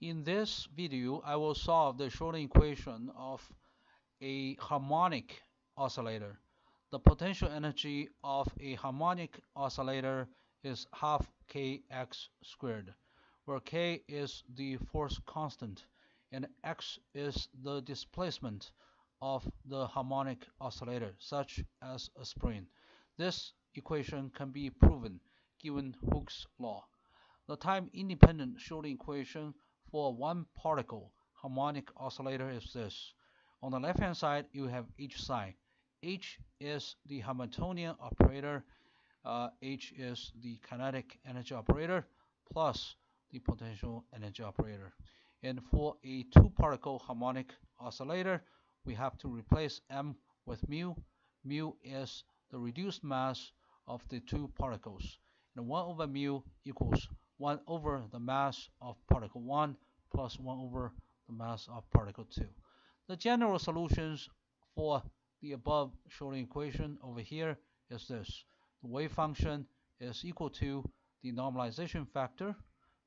In this video, I will solve the Schrodinger equation of a harmonic oscillator. The potential energy of a harmonic oscillator is half kx squared, where k is the force constant and x is the displacement of the harmonic oscillator, such as a spring. This equation can be proven given Hooke's law. The time-independent Schrodinger equation for one particle harmonic oscillator is this. On the left-hand side, you have H psi. H is the Hamiltonian operator, H is the kinetic energy operator, plus the potential energy operator. And for a two-particle harmonic oscillator, we have to replace m with mu. Mu is the reduced mass of the two particles. And 1 over mu equals 1 over the mass of particle 1 plus 1 over the mass of particle 2. The general solutions for the above Schrodinger equation over here is this. The wave function is equal to the normalization factor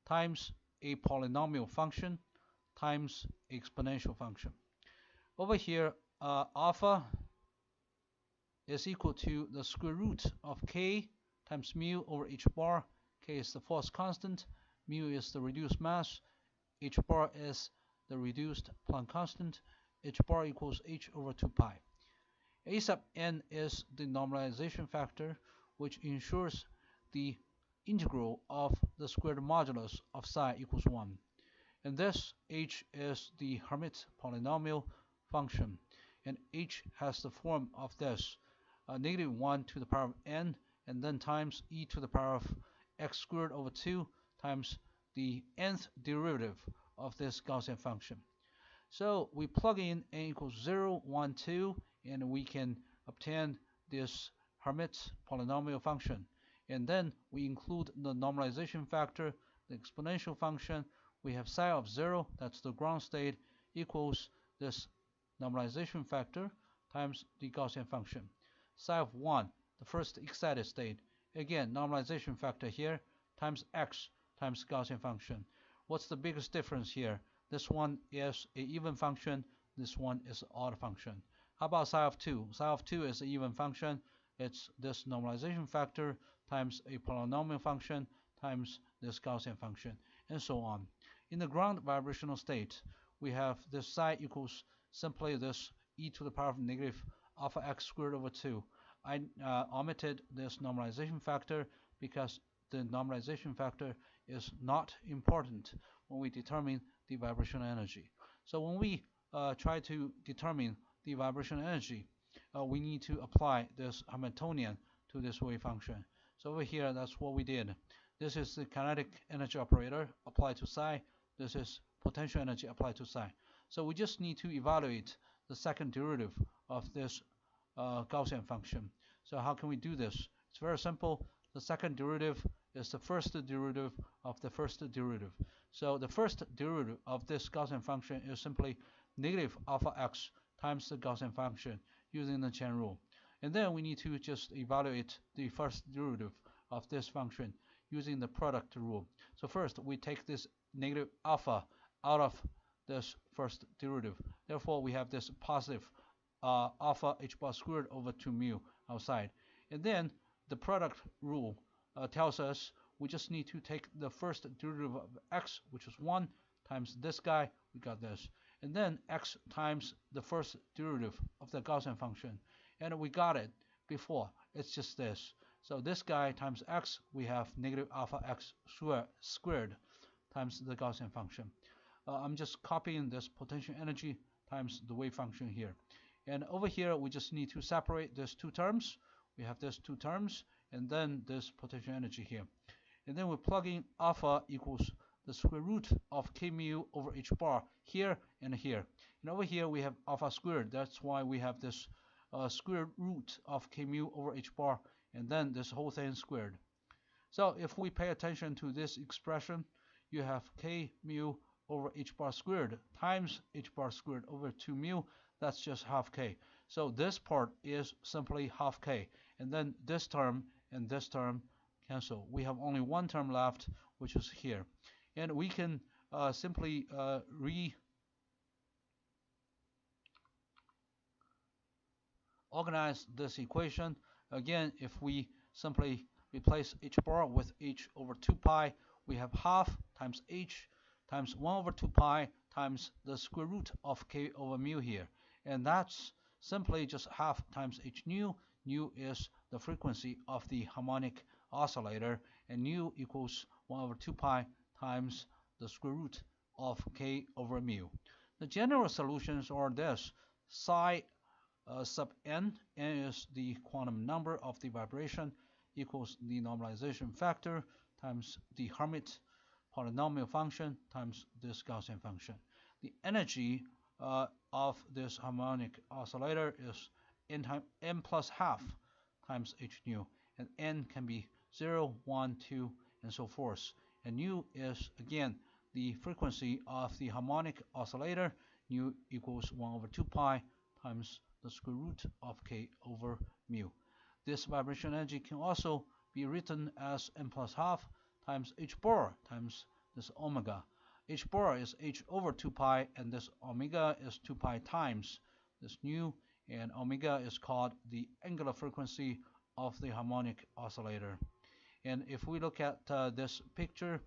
times a polynomial function times exponential function. Over here, alpha is equal to the square root of k times mu over h bar. K is the force constant, mu is the reduced mass, h bar is the reduced Planck constant, h bar equals h over 2 pi. A sub n is the normalization factor, which ensures the integral of the squared modulus of psi equals 1. And this h is the Hermite polynomial function, and h has the form of this, negative 1 to the power of n, and then times e to the power of x squared over 2 times the nth derivative of this Gaussian function. So we plug in n equals 0, 1, 2, and we can obtain this Hermite polynomial function. And then we include the normalization factor, the exponential function. We have psi of 0, that's the ground state, equals this normalization factor times the Gaussian function. Psi of 1, the first excited state. Again, normalization factor here times x times Gaussian function. What's the biggest difference here? This one is an even function, this one is an odd function. How about psi of 2? Psi of 2 is an even function. It's this normalization factor times a polynomial function times this Gaussian function, and so on. In the ground vibrational state, we have this psi equals simply this e to the power of negative alpha x squared over 2. I omitted this normalization factor because the normalization factor is not important when we determine the vibrational energy. So when we try to determine the vibrational energy, we need to apply this Hamiltonian to this wave function. So over here, that's what we did. This is the kinetic energy operator applied to psi. This is potential energy applied to psi. So we just need to evaluate the second derivative of this Gaussian function. So how can we do this? It's very simple. The second derivative is the first derivative of the first derivative. So the first derivative of this Gaussian function is simply negative alpha x times the Gaussian function using the chain rule. And then we need to just evaluate the first derivative of this function using the product rule. So first we take this negative alpha out of this first derivative. Therefore we have this positive alpha h bar squared over 2 mu outside. And then the product rule tells us we just need to take the first derivative of x, which is 1, times this guy, we got this. And then x times the first derivative of the Gaussian function. And we got it before, it's just this. So this guy times x, we have negative alpha x squared times the Gaussian function. I'm just copying this potential energy times the wave function here. And over here, we just need to separate these two terms. We have these two terms, and then this potential energy here. And then we plug in alpha equals the square root of k mu over h bar here and here. And over here, we have alpha squared. That's why we have this square root of k mu over h bar, and then this whole thing squared. So if we pay attention to this expression, you have k mu over h bar squared times h bar squared over 2 mu. That's just half k. So this part is simply half k. And then this term and this term cancel. We have only one term left, which is here. And we can simply reorganize this equation. Again, if we simply replace h bar with h over 2 pi, we have half times h times 1 over 2 pi times the square root of k over mu here. And that's simply just half times h nu. Nu is the frequency of the harmonic oscillator, and nu equals 1 over 2 pi times the square root of k over mu. The general solutions are this: psi sub n, n is the quantum number of the vibration, equals the normalization factor times the Hermite polynomial function times this Gaussian function. The energy of this harmonic oscillator is n plus half times h nu, and n can be 0, 1, 2, and so forth. And nu is, again, the frequency of the harmonic oscillator. Nu equals 1 over 2 pi times the square root of k over mu. This vibration energy can also be written as n plus half times h bar times this omega. H bar is h over 2 pi, and this omega is 2 pi times this nu, and omega is called the angular frequency of the harmonic oscillator. And if we look at this picture,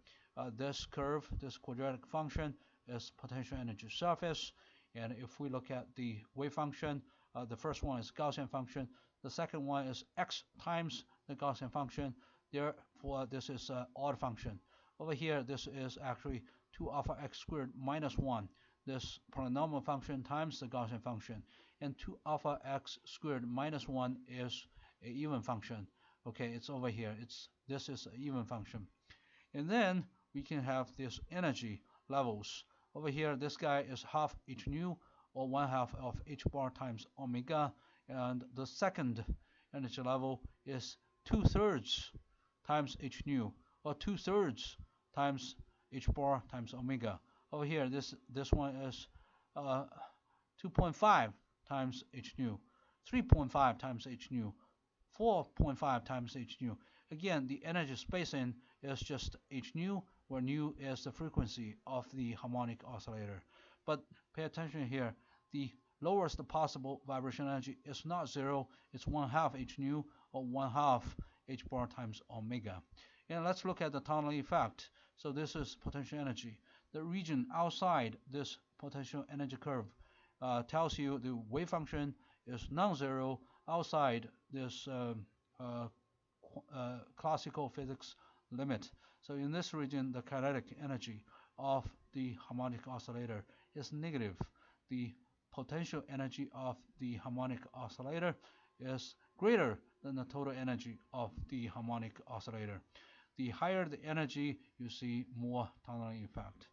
this curve, this quadratic function is potential energy surface. And if we look at the wave function, the first one is Gaussian function. The second one is x times the Gaussian function. Therefore, this is an odd function. Over here, this is actually 2 alpha x squared minus 1. This polynomial function times the Gaussian function. And 2 alpha x squared minus 1 is an even function. Okay, it's over here. This is an even function. And then we can have this energy levels. Over here, this guy is half h nu, or 1/2 of h bar times omega. And the second energy level is 2/3 times h nu, or 2/3 times h bar times omega. Over here, this one is 2.5 times h nu, 3.5 times h nu, 4.5 times h nu. Again, the energy spacing is just h nu, where nu is the frequency of the harmonic oscillator. But pay attention here, the lowest possible vibration energy is not 0, it's 1/2 h nu, or 1/2 h bar times omega. And let's look at the tunnel effect. So this is potential energy. The region outside this potential energy curve tells you the wave function is non-zero outside this classical physics limit. So in this region, the kinetic energy of the harmonic oscillator is negative. The potential energy of the harmonic oscillator is greater than the total energy of the harmonic oscillator. The higher the energy, you see more tunneling effect.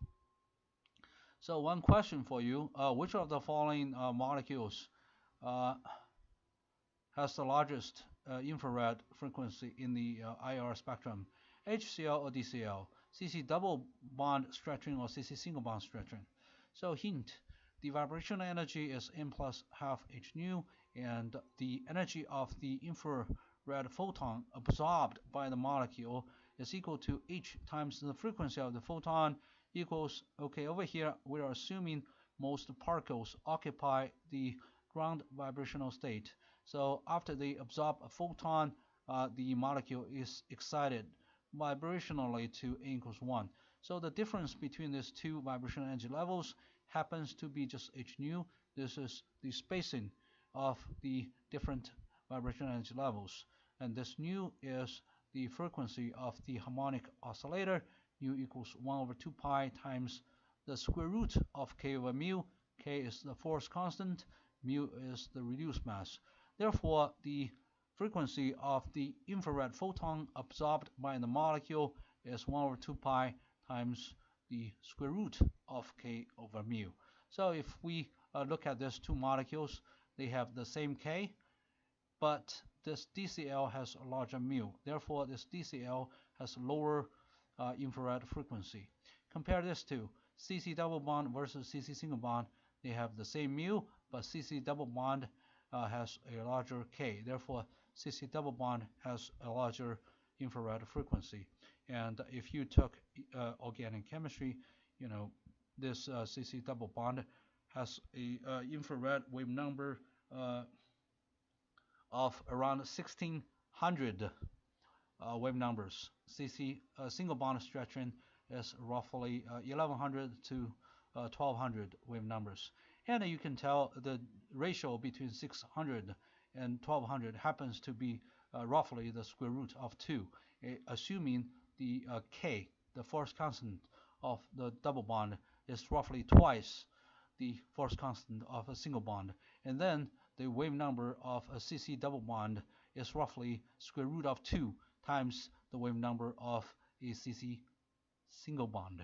So one question for you, which of the following molecules has the largest infrared frequency in the IR spectrum? HCl or DCl, CC double bond stretching or CC single bond stretching? So hint, the vibrational energy is n plus half h nu, and the energy of the infrared photon absorbed by the molecule is equal to h times the frequency of the photon equals, okay, over here we are assuming most particles occupy the ground vibrational state. So after they absorb a photon, the molecule is excited vibrationally to n equals 1. So the difference between these two vibrational energy levels happens to be just h nu. This is the spacing of the different vibrational energy levels. And this nu is the frequency of the harmonic oscillator. Nu equals 1 over 2 pi times the square root of k over mu. K is the force constant. Mu is the reduced mass. Therefore, the frequency of the infrared photon absorbed by the molecule is 1 over 2 pi times the square root of k over mu. So if we look at these two molecules, they have the same k, but this DCl has a larger mu. Therefore, this DCl has lower infrared frequency. Compare this to CC double bond versus CC single bond. They have the same mu, but CC double bond has a larger k. Therefore, CC double bond has a larger infrared frequency. And if you took organic chemistry, you know, this CC double bond has a infrared wave number of around 1600 wave numbers. CC single bond stretching is roughly 1100 to 1200 wave numbers. And you can tell the ratio between 600 and 1200 happens to be roughly the square root of 2, assuming the K, the force constant of the double bond, is roughly twice the force constant of a single bond. And then the wave number of a CC double bond is roughly square root of 2 times the wave number of a CC single bond.